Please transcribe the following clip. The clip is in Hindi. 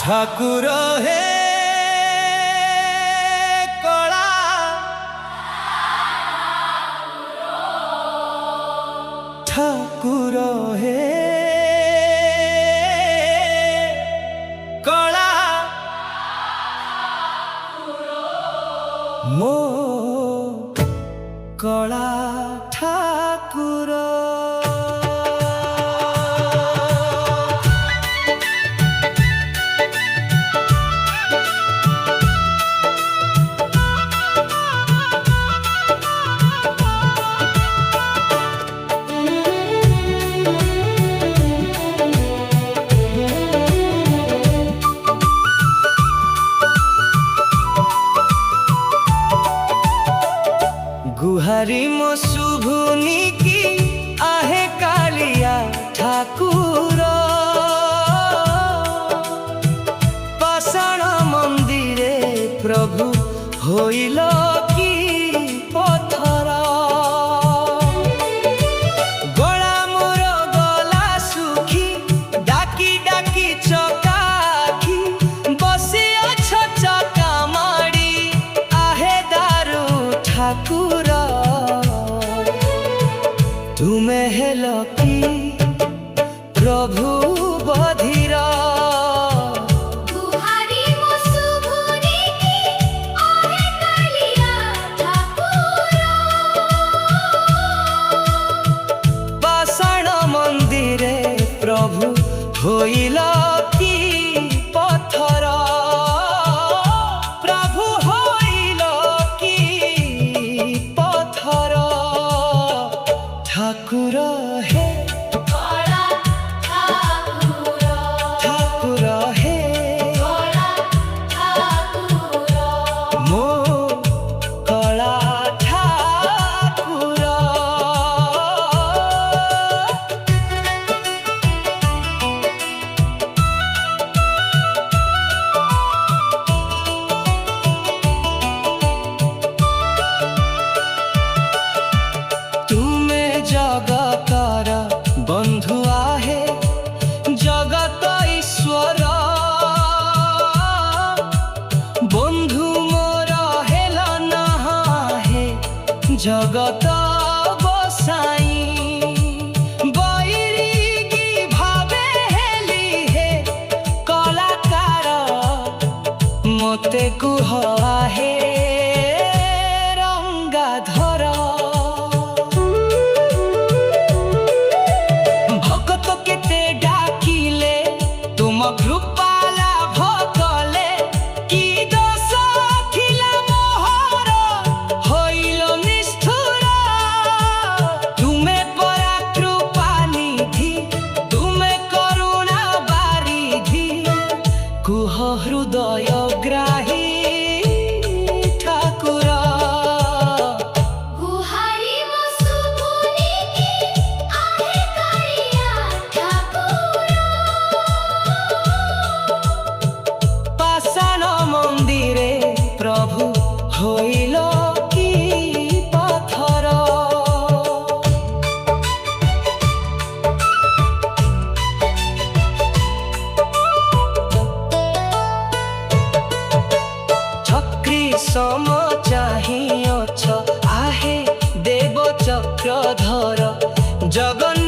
ठाकुर हे कला ठाकुर हे कला मो कला ठाकुर गुहारी मो शुभुनी की आहे कालिया ठाकुर पाषाण मंदिरे प्रभु होइल की पथर गला मोर गला सुखी डाकी डाकी चकाखी बसी अछ चका माड़ी आहे दारू ठाकुर तुमे हेल की प्रभु बधिर गुहारी मो शुभुनी की आहे कालिया ठाकुर पाषाण मंदिरे प्रभु होइल की पथर प्रभु होइल की पथर ठाकुर हे कला ठाकुर ठाकुर हे कला ठाकुर मो कला ठाकुर तुमे जगतर बंधु आहे जगत ईश्वर बंधु मोर हेल नहा हे जगत बसाई बैरिगी भावे हेली हे कलाकार मते कुह आहे रंगाधर भगत केते डाकिले तुम कृपा लाभ कले की दोष थिला मोहर होइल निष्ठुर तुमे परा कृपा निधि तुमे करुणा बारिधि कुह हृदय ग्राही ठाकुर गुहारी मो शुभुनी की आहे कालिया ठाकुर पाषाण मंदिरे प्रभु होइल की पथर चक्री सम चाहिए आहे देव चक्रधर जगन